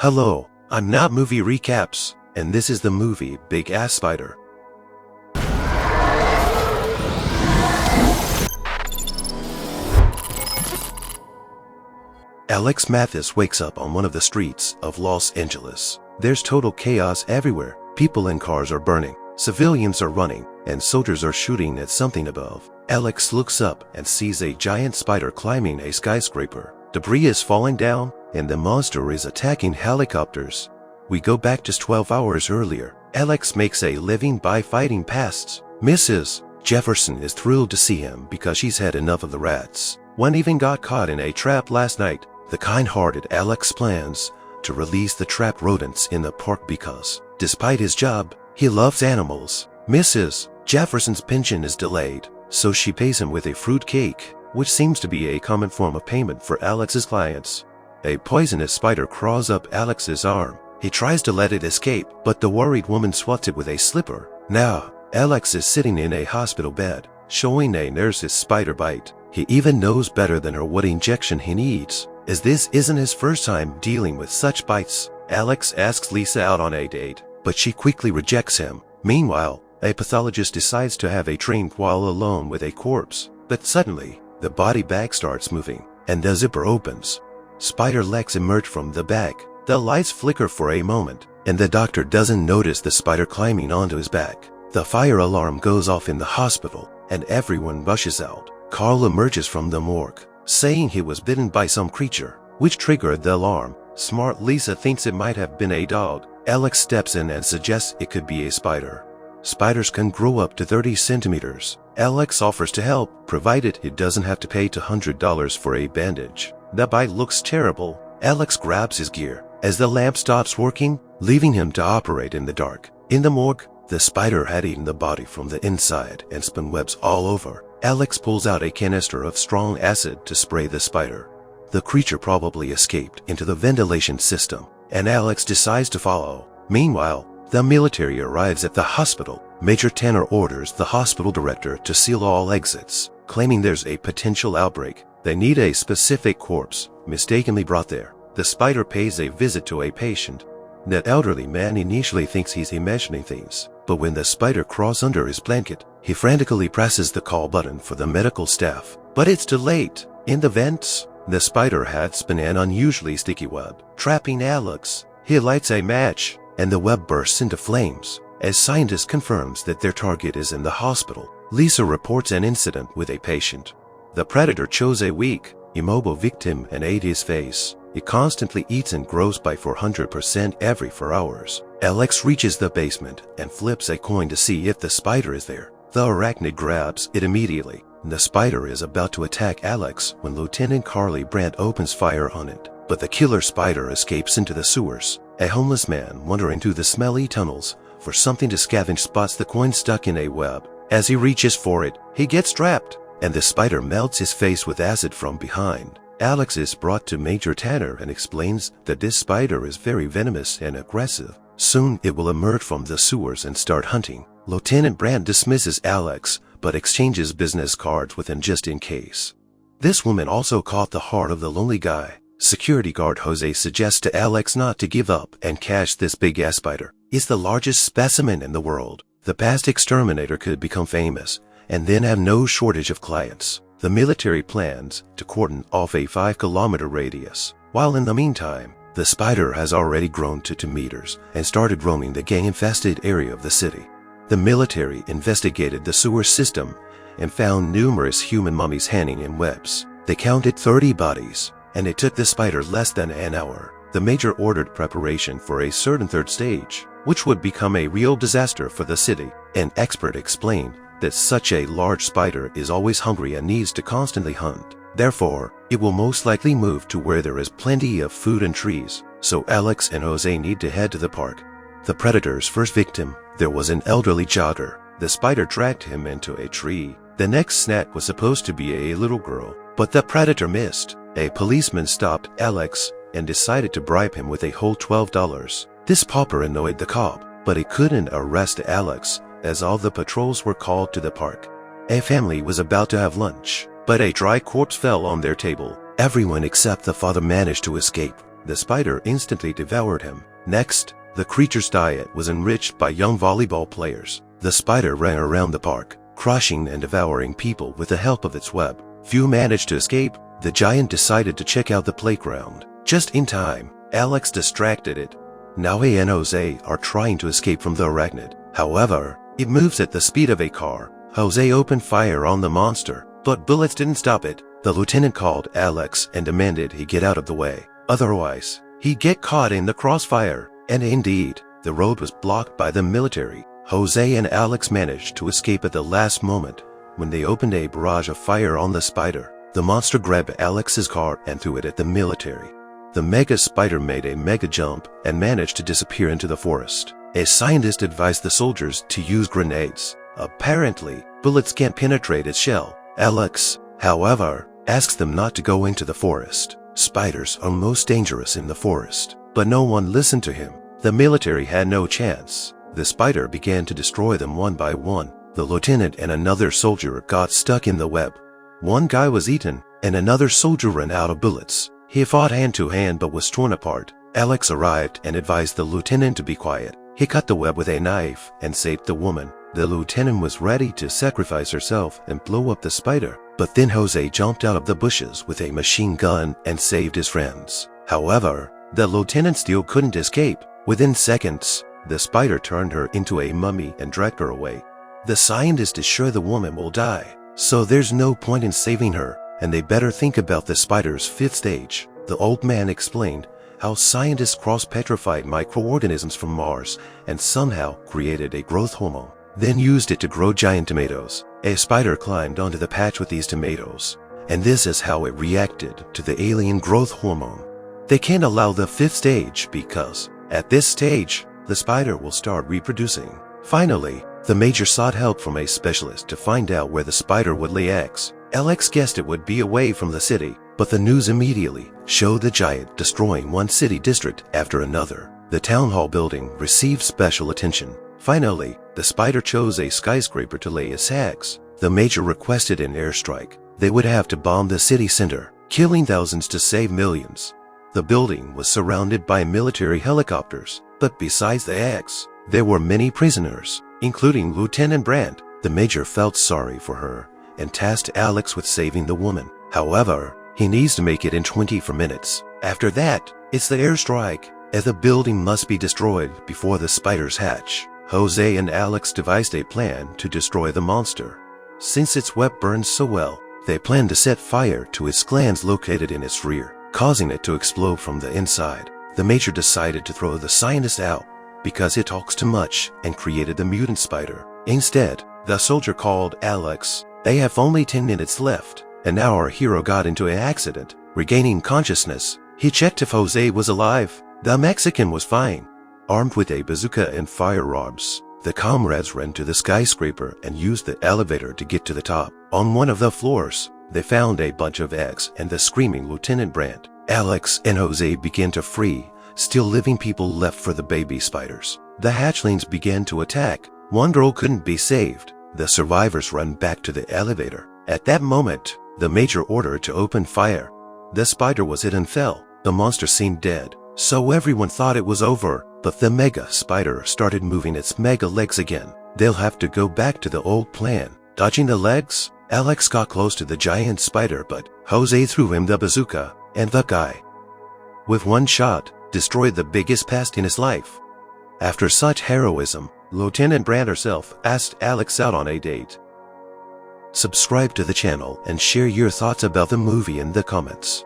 Hello, I'm Not Movie Recaps, and this is the movie Big Ass Spider. Alex Mathis wakes up on one of the streets of Los Angeles. There's total chaos everywhere. People and cars are burning, civilians are running, and soldiers are shooting at something above. Alex looks up and sees a giant spider climbing a skyscraper. Debris is falling down, and the monster is attacking helicopters. We go back just 12 hours earlier. Alex makes a living by fighting pests. Mrs. Jefferson is thrilled to see him because she's had enough of the rats. One even got caught in a trap last night. The kind-hearted Alex plans to release the trapped rodents in the park because, despite his job, he loves animals. Mrs. Jefferson's pension is delayed, so she pays him with a fruit cake, which seems to be a common form of payment for Alex's clients. A poisonous spider crawls up Alex's arm. He tries to let it escape, but the worried woman swats it with a slipper. Now, Alex is sitting in a hospital bed, showing a nurse's spider bite. He even knows better than her what injection he needs. As this isn't his first time dealing with such bites, Alex asks Lisa out on a date, but she quickly rejects him. Meanwhile, a pathologist decides to have a drink while alone with a corpse. But suddenly, the body bag starts moving, and the zipper opens. Spider legs emerge from the bag. The lights flicker for a moment, and the doctor doesn't notice the spider climbing onto his back. The fire alarm goes off in the hospital, and everyone rushes out. Carl emerges from the morgue, saying he was bitten by some creature, which triggered the alarm. Smart Lisa thinks it might have been a dog. Alex steps in and suggests it could be a spider. Spiders can grow up to 30 centimeters. Alex offers to help, provided he doesn't have to pay $200 for a bandage. The bite looks terrible. Alex grabs his gear as the lamp stops working, leaving him to operate in the dark. In the morgue, the spider had eaten the body from the inside and spun webs all over. Alex pulls out a canister of strong acid to spray the spider. The creature probably escaped into the ventilation system, and Alex decides to follow. Meanwhile, the military arrives at the hospital. Major Tanner orders the hospital director to seal all exits, claiming there's a potential outbreak. They need a specific corpse, mistakenly brought there. The spider pays a visit to a patient. The elderly man initially thinks he's imagining things, but when the spider crawls under his blanket, he frantically presses the call button for the medical staff. But it's too late. In the vents, the spider had spun an unusually sticky web, trapping Alex. He lights a match, and the web bursts into flames. As scientist confirms that their target is in the hospital, Lisa reports an incident with a patient. The predator chose a weak, immobile victim and ate his face. It constantly eats and grows by 400% every 4 hours. Alex reaches the basement and flips a coin to see if the spider is there. The arachnid grabs it immediately. The spider is about to attack Alex when Lieutenant Carly Brandt opens fire on it. But the killer spider escapes into the sewers. A homeless man wandering through the smelly tunnels for something to scavenge spots the coin stuck in a web. As he reaches for it, he gets trapped, and the spider melts his face with acid from behind. Alex is brought to Major Tanner and explains that this spider is very venomous and aggressive. Soon it will emerge from the sewers and start hunting. Lieutenant Brandt dismisses Alex, but exchanges business cards with him just in case. This woman also caught the heart of the lonely guy. Security guard Jose suggests to Alex not to give up and catch this big-ass spider. It's the largest specimen in the world. The past exterminator could become famous and then have no shortage of clients. The military plans to cordon off a 5-kilometer radius. While in the meantime, the spider has already grown to 2 meters and started roaming the gang-infested area of the city. The military investigated the sewer system and found numerous human mummies hanging in webs. They counted 30 bodies, and it took the spider less than an hour. The major ordered preparation for a certain third stage, which would become a real disaster for the city. An expert explained that such a large spider is always hungry and needs to constantly hunt. Therefore, it will most likely move to where there is plenty of food and trees, so Alex and Jose need to head to the park. The predator's first victim, there was an elderly jogger. The spider dragged him into a tree. The next snack was supposed to be a little girl, but the predator missed. A policeman stopped Alex and decided to bribe him with a whole $12. This pauper annoyed the cop, but he couldn't arrest Alex as all the patrols were called to the park. A family was about to have lunch, but a dry corpse fell on their table. Everyone except the father managed to escape. the spider instantly devoured him. Next, the creature's diet was enriched by young volleyball players. The spider ran around the park, crushing and devouring people with the help of its web. Few managed to escape. The giant decided to check out the playground. Just in time, Alex distracted it. Now he and Jose are trying to escape from the arachnid. However, it moves at the speed of a car. Jose opened fire on the monster, but bullets didn't stop it. The lieutenant called Alex and demanded he get out of the way. Otherwise, he'd get caught in the crossfire. And indeed, the road was blocked by the military. Jose and Alex managed to escape at the last moment. When they opened a barrage of fire on the spider, the monster grabbed Alex's car and threw it at the military. The Megaspider made a mega jump and managed to disappear into the forest. A scientist advised the soldiers to use grenades. Apparently, bullets can't penetrate its shell. Alex, however, asks them not to go into the forest. Spiders are most dangerous in the forest. But no one listened to him. The military had no chance. The spider began to destroy them one by one. The lieutenant and another soldier got stuck in the web. One guy was eaten, and another soldier ran out of bullets. He fought hand-to-hand but was torn apart. Alex arrived and advised the lieutenant to be quiet. He cut the web with a knife and saved the woman. The lieutenant was ready to sacrifice herself and blow up the spider, but then Jose jumped out of the bushes with a machine gun and saved his friends. However, the lieutenant still couldn't escape. Within seconds, the spider turned her into a mummy and dragged her away. The scientist is sure the woman will die, so there's no point in saving her, and they better think about the spider's fifth stage. The old man explained how scientists cross-petrified microorganisms from Mars and somehow created a growth hormone, then used it to grow giant tomatoes. A spider climbed onto the patch with these tomatoes, and this is how it reacted to the alien growth hormone. They can't allow the fifth stage because, at this stage, the spider will start reproducing. Finally, the major sought help from a specialist to find out where the spider would lay eggs. Alex guessed it would be away from the city, but the news immediately showed the giant destroying one city district after another. The town hall building received special attention. Finally, the spider chose a skyscraper to lay its eggs. The major requested an airstrike. They would have to bomb the city center, killing thousands to save millions. The building was surrounded by military helicopters, but besides the eggs, there were many prisoners, including Lieutenant Brandt. The major felt sorry for her and tasked Alex with saving the woman. However, he needs to make it in 24 minutes. After that, it's the airstrike, and the building must be destroyed before the spiders hatch. Jose and Alex devised a plan to destroy the monster. Since its web burns so well, they planned to set fire to its glands located in its rear, causing it to explode from the inside. The major decided to throw the scientist out because it talks too much and created the mutant spider. Instead, the soldier called Alex. They have only 10 minutes left, and now our hero got into an accident. Regaining consciousness, he checked if Jose was alive. The Mexican was fine. Armed with a bazooka and fire rods, the comrades ran to the skyscraper and used the elevator to get to the top. On one of the floors, they found a bunch of eggs and the screaming Lieutenant Brandt. Alex and Jose began to free still living people left for the baby spiders. The hatchlings began to attack. One girl couldn't be saved. The survivors ran back to the elevator. At that moment, the major ordered to open fire. The spider was hit and fell. The monster seemed dead, so everyone thought it was over. But the Megaspider started moving its mega legs again. They'll have to go back to the old plan. Dodging the legs, Alex got close to the giant spider, but Jose threw him the bazooka, and the guy, with one shot, destroyed the biggest pest in his life. After such heroism, Lieutenant Brandt herself asked Alex out on a date. Subscribe to the channel and share your thoughts about the movie in the comments.